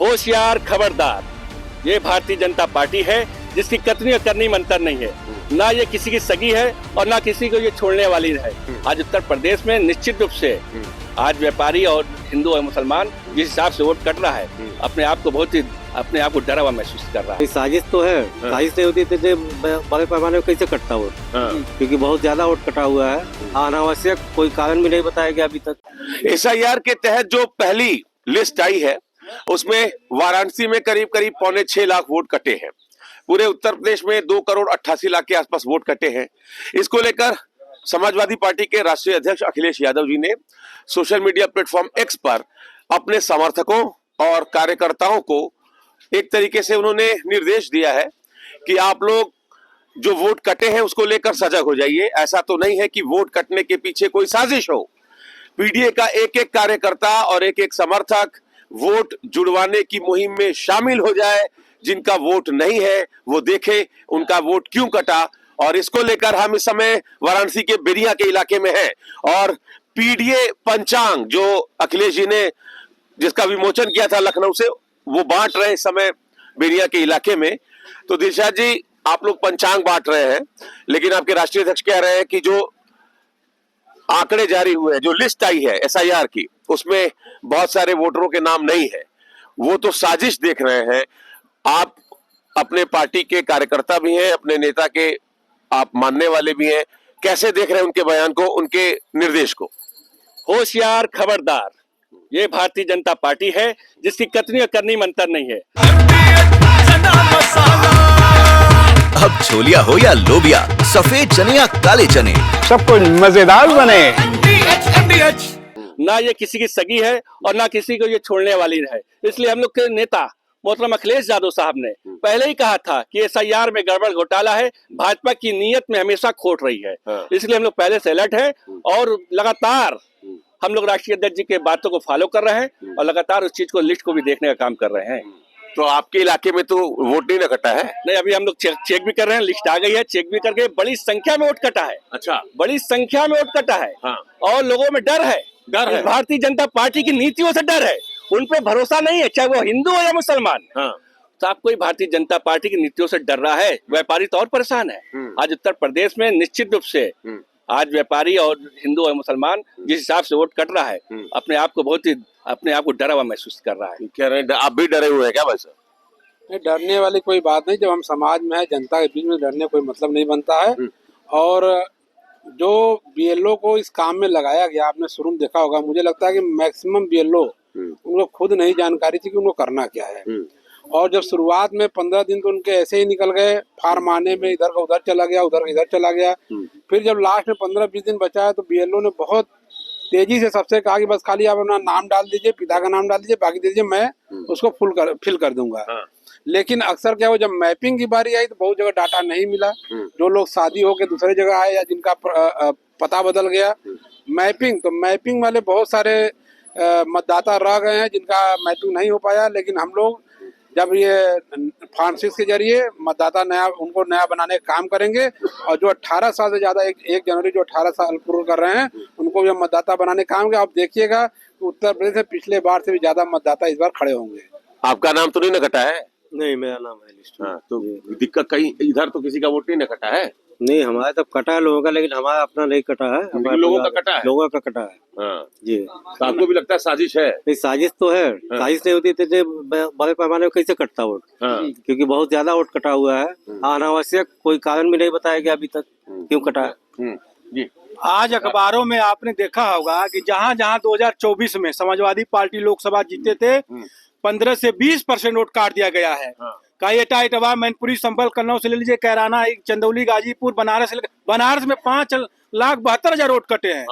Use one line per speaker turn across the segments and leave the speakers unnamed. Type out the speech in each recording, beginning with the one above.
होशियार खबरदार, ये भारतीय जनता पार्टी है जिसकी कतनी और करनी मंतर नहीं है। ना ये किसी की सगी है और ना किसी को ये छोड़ने वाली है। आज उत्तर प्रदेश में निश्चित रूप से आज व्यापारी और हिंदू और मुसलमान जिस हिसाब से वोट कट रहा है, अपने आप को डरा हुआ महसूस कर रहा है।
साजिश तो है, साजिश नहीं होती तो बड़े पैमाने पर कैसे कटता वोट, क्योंकि बहुत ज्यादा वोट कटा हुआ है। अनावश्यक कोई कारण भी नहीं बताया गया अभी तक।
एसआईआर के तहत जो पहली लिस्ट आई है उसमें वाराणसी में करीब 6.25 लाख वोट कटे हैं। पूरे उत्तर प्रदेश में 2.88 करोड़ के आसपास वोट कटे हैं। इसको लेकर समाजवादी पार्टी के राष्ट्रीय अध्यक्ष अखिलेश यादव जी ने सोशल मीडिया प्लेटफॉर्म एक्स पर अपने समर्थकों और कार्यकर्ताओं को एक तरीके से उन्होंने निर्देश दिया है कि आप लोग जो वोट कटे हैं उसको लेकर सजग हो जाइए। ऐसा तो नहीं है कि वोट कटने के पीछे कोई साजिश हो। पीडीए का एक एक कार्यकर्ता और एक एक समर्थक वोट जुड़वाने की मुहिम में शामिल हो जाए। जिनका वोट नहीं है वो देखे उनका वोट क्यों कटा। और इसको लेकर हम इस समय वाराणसी के बेरिया के इलाके में हैं और पीडीए पंचांग जो अखिलेश जी ने जिसका विमोचन किया था लखनऊ से, वो बांट रहे इस समय बेरिया के इलाके में। तो दिलशाद जी, आप लोग पंचांग बांट रहे हैं, लेकिन आपके राष्ट्रीय अध्यक्ष कह रहे हैं कि जो आंकड़े जारी हुए हैं, जो लिस्ट आई है एसआईआर की, उसमें बहुत सारे वोटरों के नाम नहीं है। वो तो साजिश देख रहे हैं। आप अपने पार्टी के कार्यकर्ता भी हैं, अपने नेता के आप मानने वाले भी हैं। कैसे देख रहे हैं उनके बयान को, उनके निर्देश को?
होशियार खबरदार, ये भारतीय जनता पार्टी है जिसकी कतनी और करनी मंतर नहीं है।
अब छोलिया हो या लोबिया, सफेद चने या काले चने,
सब कुछ मजेदार बने।
ना ये किसी की सगी है और ना किसी को ये छोड़ने वाली है। इसलिए हम लोग के नेता मोहतरम अखिलेश यादव साहब ने पहले ही कहा था कि एसआईआर में गड़बड़ घोटाला है, भाजपा की नीयत में हमेशा खोट रही है। इसलिए हम लोग पहले से अलर्ट है और लगातार हम लोग राष्ट्रीय अध्यक्ष जी के बातों को फॉलो कर रहे हैं और लगातार उस चीज को, लिस्ट को भी देखने का काम कर रहे हैं।
तो आपके इलाके में तो वोट नहीं ना कटा है?
नहीं, अभी हम लोग चेक भी कर रहे हैं, लिस्ट आ गई है, चेक भी करके बड़ी संख्या में वोट कटा है।
अच्छा,
बड़ी संख्या में वोट कटा है।
हाँ।
और लोगों में डर है। भारतीय जनता पार्टी की नीतियों से डर है, उन पे भरोसा नहीं है, चाहे वो हिंदू हो या मुसलमान।
हाँ।
तो आपको भारतीय जनता पार्टी की नीतियों से डर रहा है। व्यापारी तो और परेशान है। आज उत्तर प्रदेश में निश्चित रूप से आज व्यापारी और हिंदू और मुसलमान जिस हिसाब से वोट कट रहा है, अपने आप को डरा हुआ महसूस कर रहा है।
कह रहे हैं आप भी डरे हुए हैं क्या? वैसे
नहीं, डरने वाली कोई बात नहीं। जब हम समाज में है, जनता के बीच में डरने कोई मतलब नहीं बनता है। और जो बीएलओ को इस काम में लगाया गया, आपने शुरू में देखा होगा, मुझे लगता है कि मैक्सिमम बीएलओ उनको खुद नहीं जानकारी थी कि उनको करना क्या है। और जब शुरुआत में 15 दिन तो उनके ऐसे ही निकल गए, फार्म आने में इधर का उधर चला गया, उधर का इधर चला गया। फिर जब लास्ट में 15-20 दिन बचा है तो बीएलओ ने बहुत तेजी से सबसे कहा कि बस खाली आप अपना नाम डाल दीजिए, पिता का नाम डाल दीजिए, बाकी दीजिए, मैं उसको फिल कर दूंगा। लेकिन अक्सर क्या हो, जब मैपिंग की बारी आई तो बहुत जगह डाटा नहीं मिला। जो लोग शादी होके दूसरे जगह आए या जिनका पता बदल गया, मैपिंग वाले बहुत सारे मतदाता रह गए हैं जिनका मैपिंग नहीं हो पाया। लेकिन हम लोग जब ये फॉर्म 6 के जरिए मतदाता उनको नया बनाने का काम करेंगे और जो 18 साल से ज्यादा 1 जनवरी जो 18 साल पूर्ण कर रहे हैं उनको भी मतदाता बनाने का काम। आप देखिएगा कि उत्तर प्रदेश में पिछले बार से भी ज्यादा मतदाता इस बार खड़े होंगे।
आपका नाम तो नहीं ना कटा है?
नहीं, मेरा नाम है लिस्ट।
हाँ, तो दिक्कत कहीं इधर तो किसी का वोट नहीं ना कटा है?
नहीं, हमारा तो कटा है लोगों का, लेकिन हमारा अपना नहीं कटा है।
लोगों का कटा है?
लोगों का कटा है।
हाँ।
जी।
तो आपको भी लगता है साजिश है?
नहीं, साजिश तो है। साजिश नहीं होती तो बड़े पैमाने पर कैसे कटता वोट, क्योंकि बहुत ज्यादा वोट कटा हुआ है। अनावश्यक कोई कारण भी नहीं बताया गया अभी तक क्यों कटा है।
जी।
आज अखबारों में आपने देखा होगा कि जहां 2024 में समाजवादी पार्टी लोकसभा जीते थे, 15 से 20% वोट काट दिया गया है। कायटा, इटावा, मैनपुरी, संभल, कन्नौज से ले लीजिए, कैराना, चंदौली, गाजीपुर, बनारस में 5,72,000 वोट कटे हैं।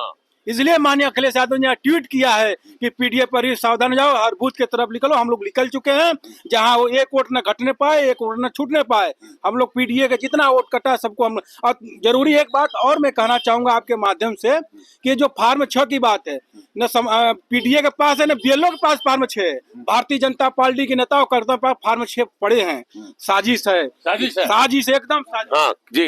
इसलिए माननीय अखिलेश यादव ने ट्वीट किया है कि पीडीए पर ही सावधान हो जाओ, हर बूथ की तरफ निकलो। हम लोग निकल चुके हैं, जहां वो एक वोट न घटने पाए, एक वोट न छूटने पाए। हम लोग पीडीए का जितना वोट कटा सबको हम। और जरूरी एक बात और मैं कहना चाहूंगा आपके माध्यम से कि जो फार्म 6 की बात है, न पीडीए के पास है न बीएलओ के पास फार्म 6 है। भारतीय जनता पार्टी के नेताओं करता पास फार्म 6 पड़े हैं। साजिश है, साजिश एकदम साजिश।
हाँ जी।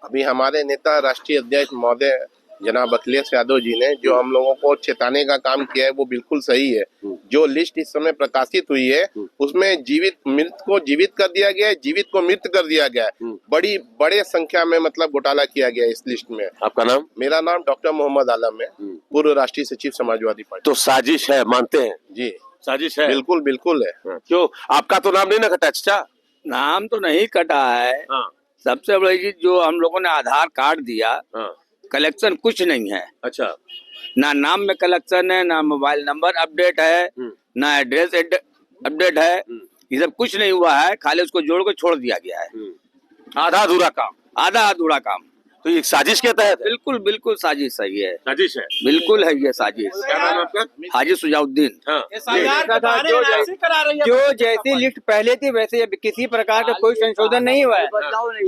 अभी हमारे नेता राष्ट्रीय अध्यक्ष महोदय जनाब अखिलेश यादव जी ने जो हम लोगों को चेताने का काम किया है वो बिल्कुल सही है। जो लिस्ट इस समय प्रकाशित हुई है उसमें जीवित मृत को जीवित कर दिया गया है, जीवित को मृत कर दिया गया है। बड़े संख्या में मतलब घोटाला किया गया है इस लिस्ट में।
आपका नाम?
मेरा नाम डॉक्टर मोहम्मद आलम है, पूर्व राष्ट्रीय सचिव समाजवादी पार्टी।
तो साजिश है, मानते हैं?
जी
साजिश है,
बिल्कुल बिल्कुल है।
क्यों? आपका तो नाम नहीं ना कटा चाचा?
नाम तो नहीं कटा है। सबसे बड़ी चीज जो हम लोगों ने आधार कार्ड दिया, कलेक्शन कुछ नहीं है।
अच्छा,
ना नाम में कलेक्शन है, ना मोबाइल नंबर अपडेट है, ना एड्रेस अपडेट है। ये सब कुछ नहीं हुआ है, खाली उसको जोड़ के छोड़ दिया गया है।
आधा अधूरा काम।
आधा अधूरा काम।
तो ये साजिश के तहत है?
बिल्कुल बिल्कुल साजिश सही है।
साजिश है,
बिल्कुल है ये साजिश।
क्या नाम है आपका?
हाजी सुजाउद्दीन।
जो जैसी लिस्ट पहले थी वैसे अब किसी प्रकार का कोई संशोधन नहीं हुआ है।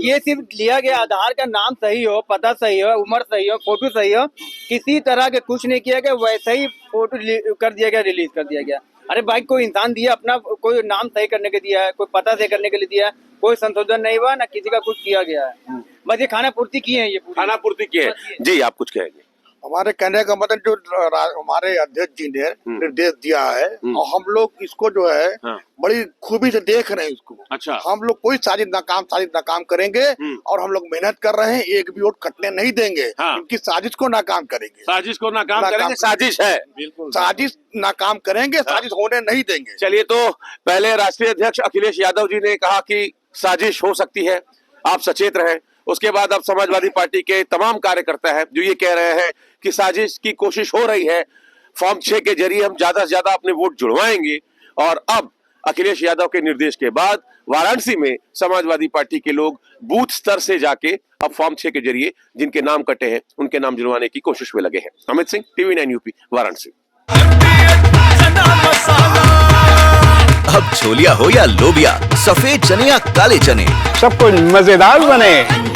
ये सिर्फ लिया गया आधार का नाम सही हो, पता सही हो, उम्र सही हो, फोटो सही हो, किसी तरह के कुछ नहीं किया गया। वैसे ही फोटो कर दिया गया, रिलीज कर दिया गया। अरे भाई कोई इंसान दिया अपना, कोई नाम सही करने के दिया है, कोई पता सही करने के लिए दिया है, कोई संशोधन नहीं हुआ, ना किसी का कुछ किया गया है। बस ये खाना पूर्ति किए हैं, ये
खाना पूर्ति किए हैं। जी आप कुछ कहेंगे?
हमारे कहने का मतलब जो हमारे अध्यक्ष जी ने निर्देश दिया है और हम लोग इसको जो है बड़ी खूबी से देख रहे हैं इसको।
अच्छा,
हम लोग कोई साजिश नाकाम करेंगे और हम लोग मेहनत कर रहे हैं, एक भी वोट कटने नहीं देंगे। इनकी साजिश को नाकाम करेंगे।
साजिश को नाकाम करेंगे। साजिश है,
बिल्कुल साजिश नाकाम करेंगे, साजिश होने नहीं देंगे।
चलिए, तो पहले राष्ट्रीय अध्यक्ष अखिलेश यादव जी ने कहा कि साजिश हो सकती है, आप सचेत रहें। उसके बाद अब समाजवादी पार्टी के तमाम कार्यकर्ता हैं जो ये कह रहे हैं कि साजिश की कोशिश हो रही है, फॉर्म 6 के जरिए हम ज्यादा से ज्यादा अपने वोट जुड़वाएंगे। और अब अखिलेश यादव के निर्देश के बाद वाराणसी में समाजवादी पार्टी के लोग बूथ स्तर से जाके अब फॉर्म 6 के जरिए जिनके नाम कटे हैं उनके नाम जुड़वाने की कोशिश में लगे हैं। Amit Singh, TV 9 UP, Varanasi.
अब छोलिया हो या लोबिया, सफेद चने या काले चने,
सब कुछ मजेदार बने।